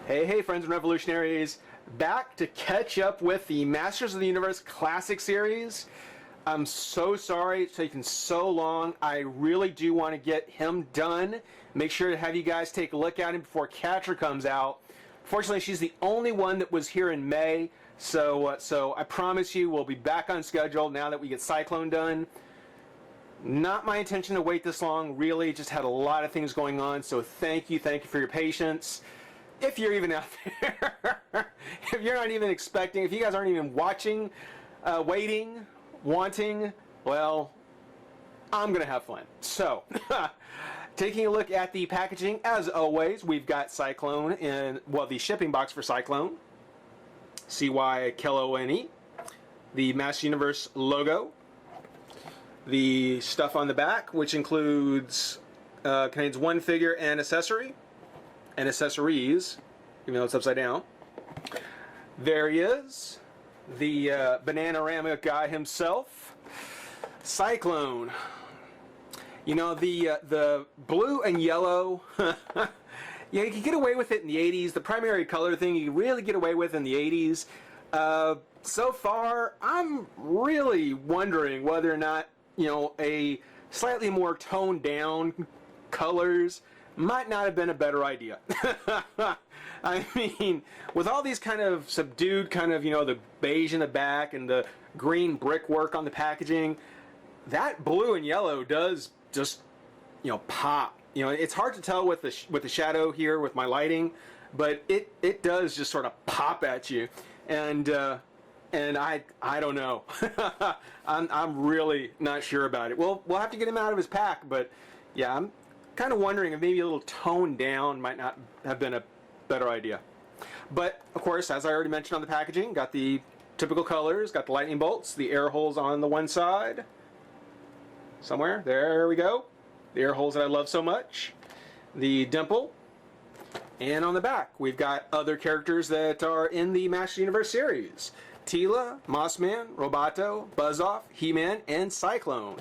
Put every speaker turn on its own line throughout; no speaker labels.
Hey, friends and revolutionaries, back to catch up with the Masters of the Universe Classic Series. I'm so sorry it's taken so long. I really do want to get him done. Make sure to have you guys take a look at him before Catcher comes out. Fortunately, she's the only one that was here in May, so I promise you we'll be back on schedule now that we get Sy-Klone done. Not my intention to wait this long, really, just had a lot of things going on, so thank you for your patience. If you're even out there, if you're not even expecting, if you guys aren't even watching, waiting, wanting, well, I'm going to have fun. So, taking a look at the packaging, as always, we've got Sy-Klone in, well, the shipping box for Sy-Klone, Sy-Klone, the Master Universe logo, the stuff on the back, which includes, contains one figure and accessory, and accessories, even though it's upside down. There he is, the Bananarama guy himself, Sy-Klone. You know, the blue and yellow, yeah, you could get away with it in the 80s. The primary color thing you could really get away with in the 80s. So far, I'm really wondering whether or not, you know, a slightly more toned down colors might not have been a better idea. I mean, with all these kind of subdued kind of, you know, the beige in the back and the green brickwork on the packaging, that blue and yellow does just, you know, pop. You know, it's hard to tell with the shadow here with my lighting, but it does just sort of pop at you. And I don't know. I'm really not sure about it. We'll have to get him out of his pack, but yeah, I'm kind of wondering if maybe a little toned down might not have been a better idea. But of course, as I already mentioned on the packaging, got the typical colors, got the lightning bolts, the air holes on the one side. Somewhere, there we go. The air holes that I love so much. The dimple. And on the back, we've got other characters that are in the Master Universe series. Teela, Mossman, Roboto, Buzz-Off, He-Man, and Sy-Klone.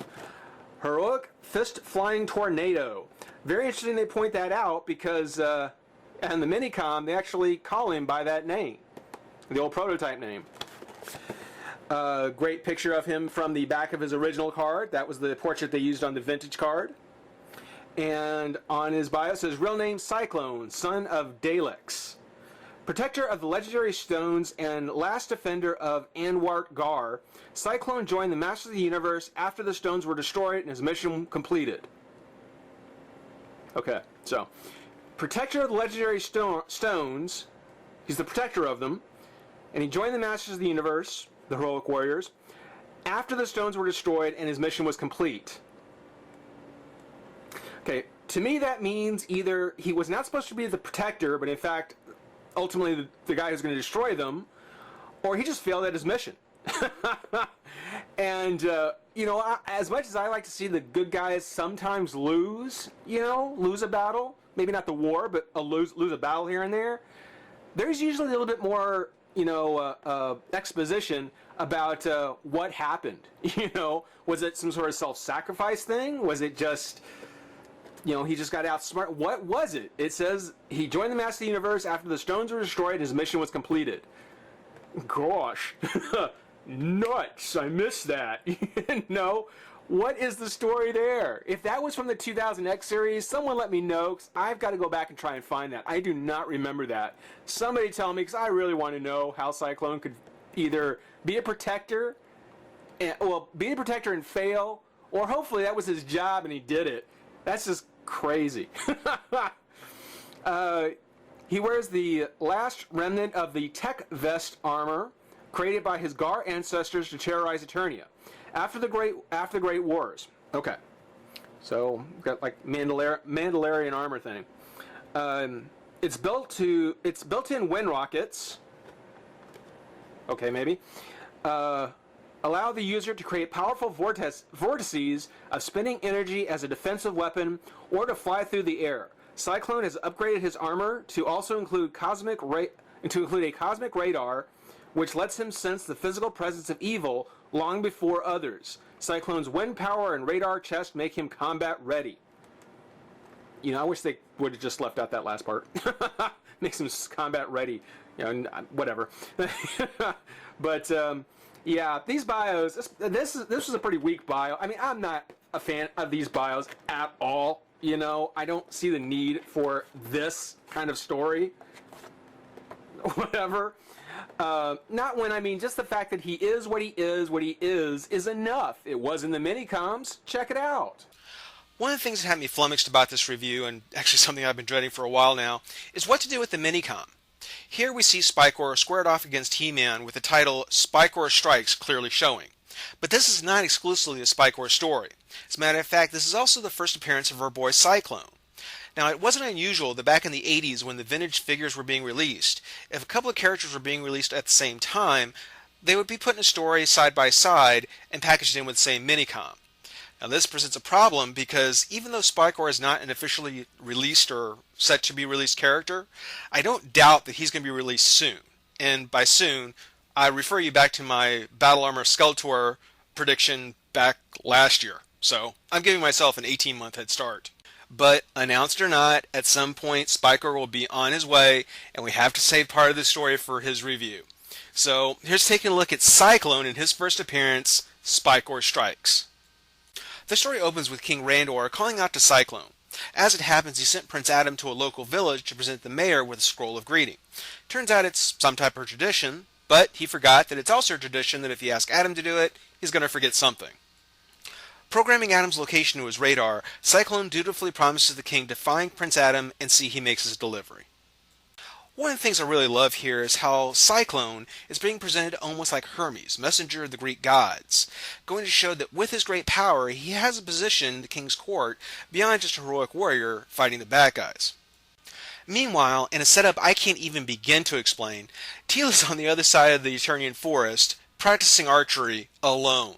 Heroic Fist Flying Tornado. Very interesting they point that out because in the Minicom they actually call him by that name. The old prototype name. Great picture of him from the back of his original card. That was the portrait they used on the vintage card. And on his bio it says, real name Sy-Klone, son of Daleks. Protector of the legendary stones and last defender of Anwart Gar, Sy-Klone joined the Masters of the Universe after the stones were destroyed and his mission completed. Okay, so, protector of the legendary stones, he's the protector of them, and he joined the Masters of the Universe, the heroic warriors, after the stones were destroyed and his mission was complete. Okay, to me that means either he was not supposed to be the protector, but in fact, ultimately the guy who's going to destroy them, or he just failed at his mission. And, you know, as much as I like to see the good guys sometimes lose, you know, lose a battle, maybe not the war, but lose a battle here and there, there's usually a little bit more, you know, exposition about what happened. You know, was it some sort of self-sacrifice thing? Was it just, you know, he just got outsmarted? What was it? It says he joined the Master of the Universe after the stones were destroyed and his mission was completed. Gosh. Nuts. I missed that. No. What is the story there? If that was from the 2000X series, someone let me know, because I've got to go back and try and find that. I do not remember that. Somebody tell me, because I really want to know how Sy-Klone could either be a protector, be a protector and fail, or hopefully that was his job and he did it. That's just crazy. He wears the last remnant of the tech vest armor created by his Gar ancestors to terrorize Eternia after the Great Wars. Okay, so got like Mandalorian armor thing. It's built-in wind rockets. Okay, maybe. Allow the user to create powerful vortices of spinning energy as a defensive weapon or to fly through the air. Sy-Klone has upgraded his armor to also include a cosmic radar, which lets him sense the physical presence of evil long before others. Sy-Klone's wind power and radar chest make him combat ready. You know, I wish they would have just left out that last part. Makes them combat ready. You know, whatever. But yeah, these bios. This was a pretty weak bio. I mean, I'm not a fan of these bios at all. You know, I don't see the need for this kind of story. Whatever. Not when, I mean, just the fact that he is what he is enough. It was in the mini-coms. Check it out.
One of the things that had me flummoxed about this review, and actually something I've been dreading for a while now, is what to do with the Minicom. Here we see Spikor squared off against He-Man with the title Spikor Strikes clearly showing. But this is not exclusively a Spikor story. As a matter of fact, this is also the first appearance of our boy Sy-Klone. Now, it wasn't unusual that back in the 80s when the vintage figures were being released, if a couple of characters were being released at the same time, they would be put in a story side by side and packaged in with the same Minicom. Now, this presents a problem because even though Spikor is not an officially released or set to be released character, I don't doubt that he's going to be released soon. And by soon, I refer you back to my Battle Armor Skeletor prediction back last year. So, I'm giving myself an 18-month head start. But, announced or not, at some point Spikor will be on his way, and we have to save part of the story for his review. So, here's taking a look at Sy-Klone in his first appearance, Spikor Strikes. The story opens with King Randor calling out to Sy-Klone. As it happens, he sent Prince Adam to a local village to present the mayor with a scroll of greeting. Turns out it's some type of tradition, but he forgot that it's also a tradition that if you ask Adam to do it, he's going to forget something. Programming Adam's location to his radar, Sy-Klone dutifully promises the king to find Prince Adam and see he makes his delivery. One of the things I really love here is how Sy-Klone is being presented almost like Hermes, messenger of the Greek gods, going to show that with his great power, he has a position in the king's court beyond just a heroic warrior fighting the bad guys. Meanwhile, in a setup I can't even begin to explain, Teela's on the other side of the Eternian forest, practicing archery alone.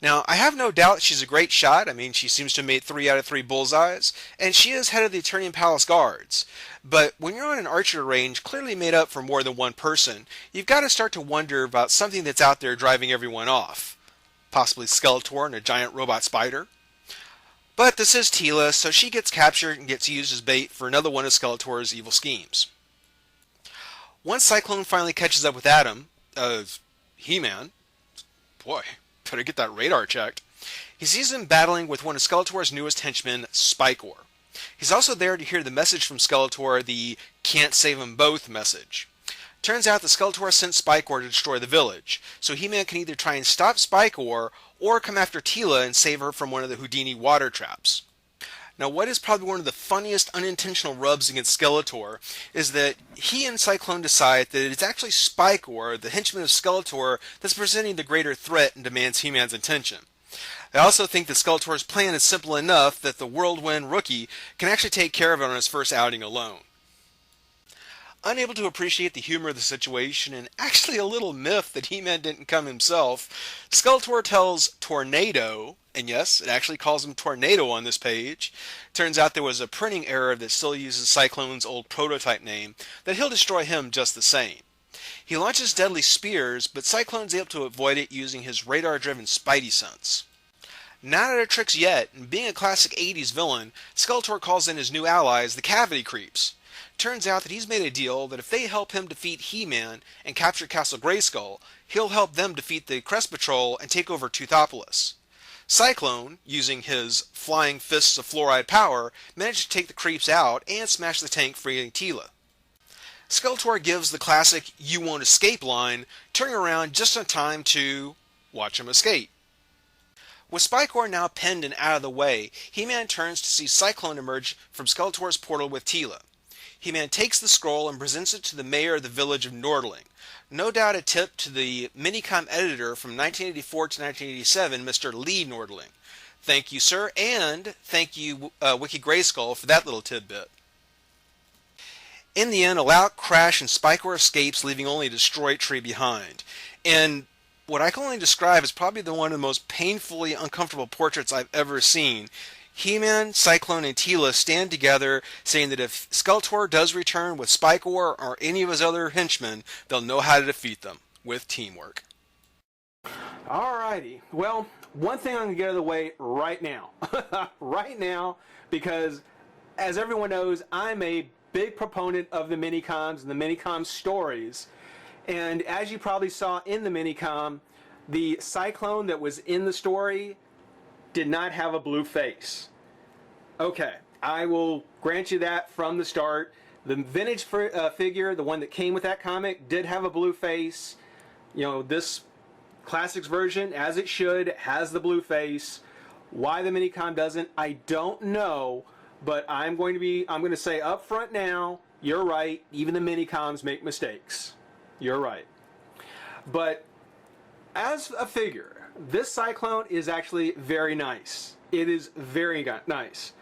Now, I have no doubt she's a great shot. I mean, she seems to have made 3 out of 3 bullseyes, and she is head of the Eternian Palace Guards. But when you're on an archery range clearly made up for more than one person, you've got to start to wonder about something that's out there driving everyone off. Possibly Skeletor and a giant robot spider. But this is Teela, so she gets captured and gets used as bait for another one of Skeletor's evil schemes. Once Sy-Klone finally catches up with Adam, He-Man, boy, better get that radar checked. He sees him battling with one of Skeletor's newest henchmen, Spikor. He's also there to hear the message from Skeletor, the "can't save them both" message. Turns out that Skeletor sent Spikor to destroy the village, so He-Man can either try and stop Spikor or come after Teela and save her from one of the Houdini water traps. Now, what is probably one of the funniest unintentional rubs against Skeletor is that he and Sy-Klone decide that it's actually Spikor, the henchman of Skeletor, that's presenting the greater threat and demands He-Man's attention. I also think that Skeletor's plan is simple enough that the whirlwind rookie can actually take care of it on his first outing alone. Unable to appreciate the humor of the situation, and actually a little miffed that He-Man didn't come himself, Skeletor tells Tornado, and yes, it actually calls him Tornado on this page. Turns out there was a printing error that still uses Sy-Klone's old prototype name, that he'll destroy him just the same. He launches deadly spears, but Sy-Klone's able to avoid it using his radar-driven Spidey sense. Not out of tricks yet, and being a classic 80s villain, Skeletor calls in his new allies, the Cavity Creeps. Turns out that he's made a deal that if they help him defeat He-Man and capture Castle Grayskull, he'll help them defeat the Crest Patrol and take over Toothopolis. Sy-Klone, using his flying fists of fluoride power, managed to take the creeps out and smash the tank, freeing Teela. Skeletor gives the classic "you won't escape" line, turning around just in time to watch him escape. With Spikor now pinned and out of the way, He-Man turns to see Sy-Klone emerge from Skeletor's portal with Teela. He-Man takes the scroll and presents it to the mayor of the village of Nordling. No doubt a tip to the Minicom editor from 1984 to 1987, Mr. Lee Nordling. Thank you, sir, and thank you, Wiki Grayskull, for that little tidbit. In the end, a loud crash and Spikor escapes, leaving only a destroyed tree behind. And what I can only describe as probably one of the most painfully uncomfortable portraits I've ever seen. He-Man, Sy-Klone, and Teela stand together, saying that if Skeletor does return with Spikor or any of his other henchmen, they'll know how to defeat them, with teamwork.
Alrighty. Well, one thing I'm going to get out of the way right now. Right now, because as everyone knows, I'm a big proponent of the Minicoms and the Minicom stories. And as you probably saw in the Minicom, the Sy-Klone that was in the story did not have a blue face. Okay, I will grant you that from the start. The vintage figure, the one that came with that comic, did have a blue face. You know, this Classics version, as it should, has the blue face. Why the Minicom doesn't, I don't know, but I'm going to say up front now, you're right, even the Minicoms make mistakes. You're right. But as a figure, this Sy-Klone is actually very nice. It is very nice.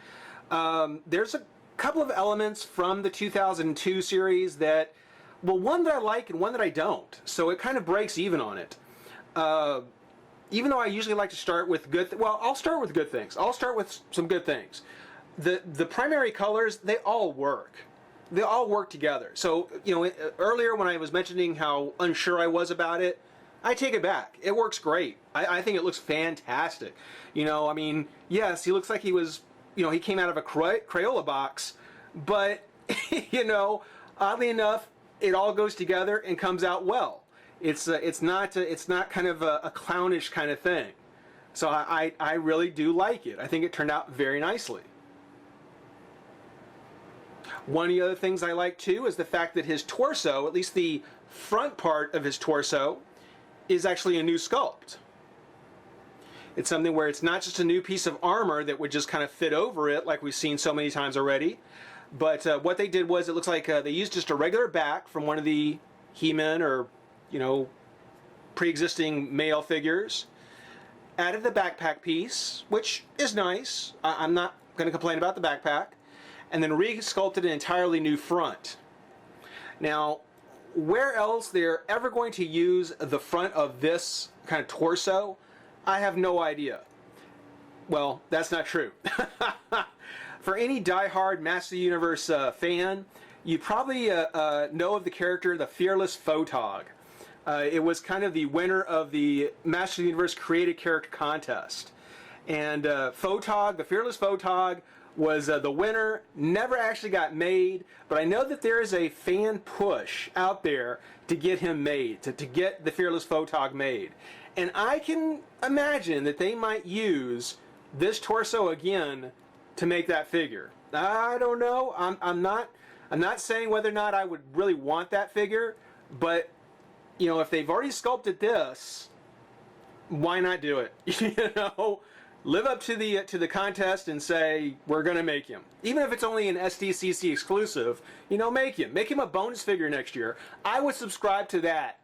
There's a couple of elements from the 2002 series that, well, one that I like and one that I don't. So it kind of breaks even on it. Even though I usually like to start with well, I'll start with good things. I'll start with some good things. The primary colors, they all work. They all work together. So, you know, earlier when I was mentioning how unsure I was about it, I take it back. It works great. I think it looks fantastic. You know, I mean, yes, he looks like he was, you know, he came out of a Crayola box, but, you know, oddly enough, it all goes together and comes out well. It's not kind of a clownish kind of thing. So I really do like it. I think it turned out very nicely. One of the other things I like too is the fact that his torso, at least the front part of his torso, is actually a new sculpt. It's something where it's not just a new piece of armor that would just kind of fit over it like we've seen so many times already. But what they did was, it looks like they used just a regular back from one of the He-Man or, you know, pre-existing male figures. Added the backpack piece, which is nice. I'm not going to complain about the backpack. And then re-sculpted an entirely new front. Now, where else they're ever going to use the front of this kind of torso, I have no idea. Well, that's not true. For any die-hard Master of the Universe fan, you probably know of the character, the Fearless Photog. It was kind of the winner of the Master of the Universe Created Character Contest. And Photog, the Fearless Photog, was the winner, never actually got made, but I know that there is a fan push out there to get him made, to get the Fearless Photog made. And I can imagine that they might use this torso again to make that figure. I don't know. I'm not saying whether or not I would really want that figure, but you know, if they've already sculpted this, why not do it? You know, live up to the contest and say we're gonna make him, even if it's only an SDCC exclusive. You know, make him a bonus figure next year. I would subscribe to that.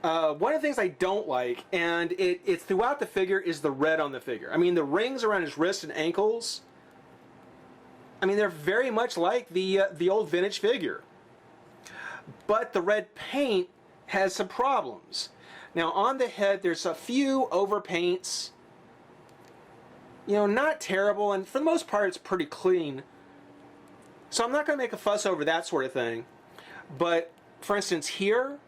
One of the things I don't like, and it's throughout the figure, is the red on the figure. I mean, the rings around his wrists and ankles, I mean, they're very much like the old vintage figure. But the red paint has some problems. Now, on the head, there's a few overpaints. You know, not terrible, and for the most part, it's pretty clean. So I'm not going to make a fuss over that sort of thing. But, for instance, here,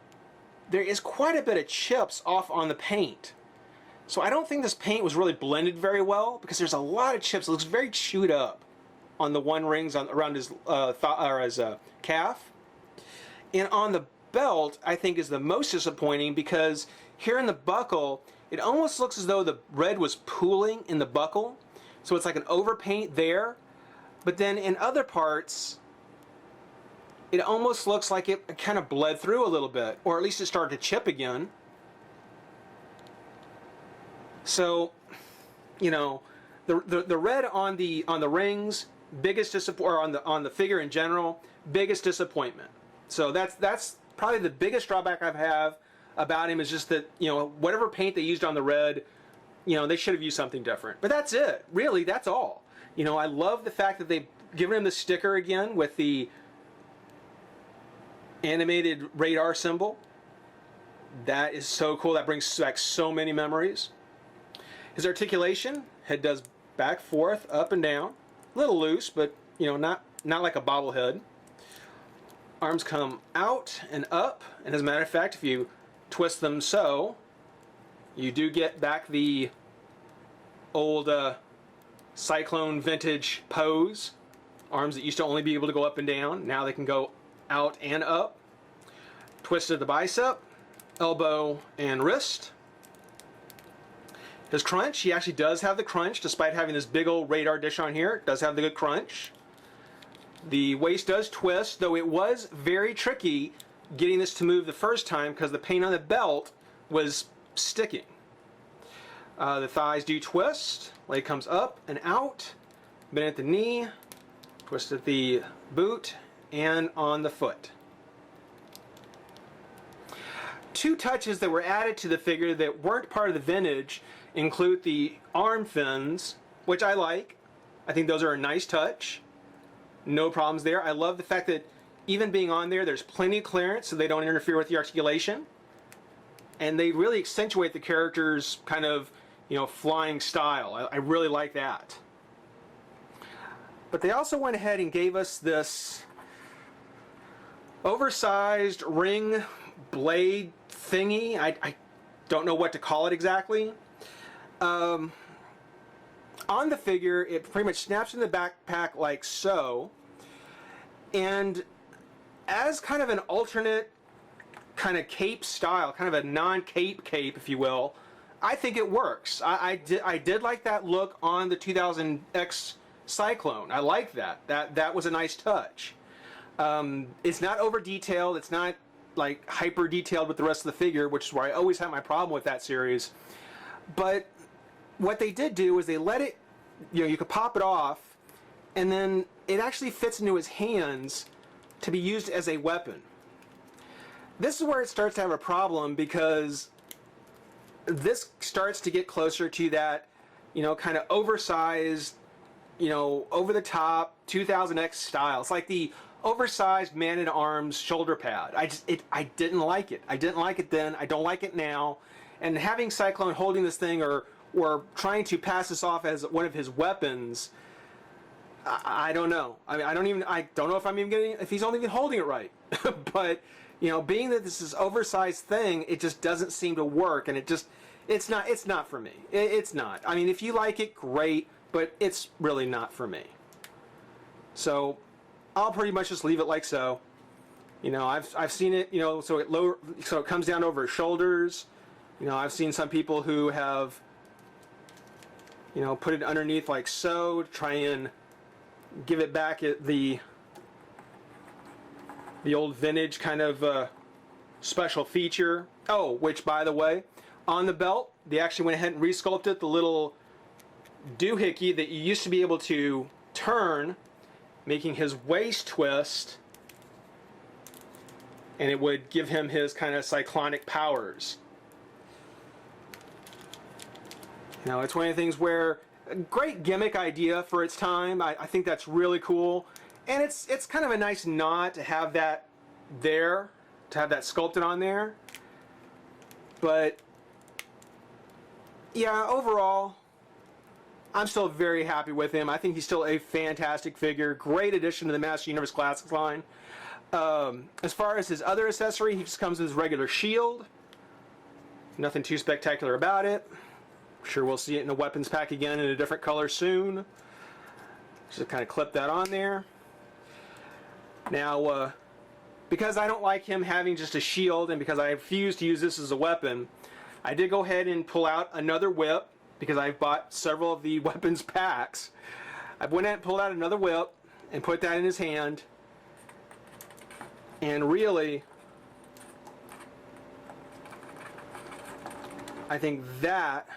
there is quite a bit of chips off on the paint. So I don't think this paint was really blended very well, because there's a lot of chips. It looks very chewed up on the one rings around his calf. And on the belt, I think, is the most disappointing, because here in the buckle, it almost looks as though the red was pooling in the buckle. So it's like an overpaint there. But then in other parts, it almost looks like it kind of bled through a little bit, or at least it started to chip again. So, you know, the red on the rings, biggest disappointment, or on the figure in general, biggest disappointment. So that's probably the biggest drawback I have about him, is just that, you know, whatever paint they used on the red, you know, they should have used something different. But that's it. Really, that's all. You know, I love the fact that they've given him the sticker again with the animated radar symbol. That is so cool. That brings back so many memories. His articulation, head does back, forth, up and down. A little loose, but, you know, not like a bobblehead. Arms come out and up, and as a matter of fact, if you twist them so, you do get back the old Sy-Klone vintage pose. Arms that used to only be able to go up and down. Now they can go out and up. Twist of the bicep, elbow, and wrist. His crunch, he actually does have the crunch, despite having this big old radar dish on here. It does have the good crunch. The waist does twist, though it was very tricky getting this to move the first time because the paint on the belt was sticking. The thighs do twist. Leg comes up and out. Bend at the knee. Twist at the boot and on the foot. Two touches that were added to the figure that weren't part of the vintage include the arm fins, which I like. I think those are a nice touch. No problems there. I love the fact that even being on there, there's plenty of clearance so they don't interfere with the articulation. And they really accentuate the character's kind of, flying style. I really like that. But they also went ahead and gave us this oversized ring blade thingy. I don't know what to call it exactly. On the figure, it pretty much snaps in the backpack like so. And as kind of an alternate kind of cape style, kind of a non-cape cape, if you will, I think it works. I did like that look on the 2000X Sy-Klone. I like that. That was a nice touch. It's not over detailed. It's not like hyper detailed with the rest of the figure, which is where I always have my problem with that series. But what they did do is they let it, you could pop it off, and then it actually fits into his hands to be used as a weapon. This is where it starts to have a problem because this starts to get closer to that, kind of oversized, over the top 2000X style. It's like the oversized man-at-arms shoulder pad. I didn't like it. I didn't like it then. I don't like it now. And having Sy-Klone holding this thing or trying to pass this off as one of his weapons, I don't know. I mean, I don't know if he's only even holding it right. But being that this is oversized thing, it just doesn't seem to work, and it's not for me. It's not. I mean, if you like it, great, but it's really not for me. So I'll pretty much just leave it like so. I've seen it. So it comes down over his shoulders. I've seen some people who have put it underneath like so to try and give it back at the old vintage kind of special feature. Oh, which by the way, on the belt, they actually went ahead and resculpted the little doohickey that you used to be able to turn, making his waist twist, and it would give him his kind of cyclonic powers. It's one of the things where a great gimmick idea for its time. I think that's really cool. And it's kind of a nice nod to have that there, to have that sculpted on there. But yeah, overall, I'm still very happy with him. I think he's still a fantastic figure. Great addition to the Master Universe Classics line. As far as his other accessory, he just comes with his regular shield. Nothing too spectacular about it. Sure, we'll see it in a weapons pack again in a different color soon. Just kind of clip that on there. Now, because I don't like him having just a shield, and because I refuse to use this as a weapon, I did go ahead and pull out another whip, because I've bought several of the weapons packs. I went ahead and pulled out another whip and put that in his hand. And really, I think that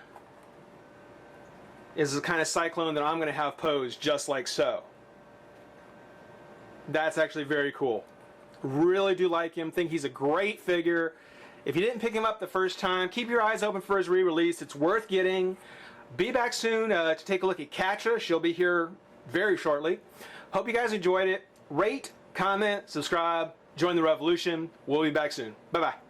is the kind of Sy-Klone that I'm going to have posed just like so. That's actually very cool. Really do like him. Think he's a great figure. If you didn't pick him up the first time, keep your eyes open for his re-release. It's worth getting. Be back soon to take a look at Katra. She'll be here very shortly. Hope you guys enjoyed it. Rate, comment, subscribe, join the revolution. We'll be back soon. Bye-bye.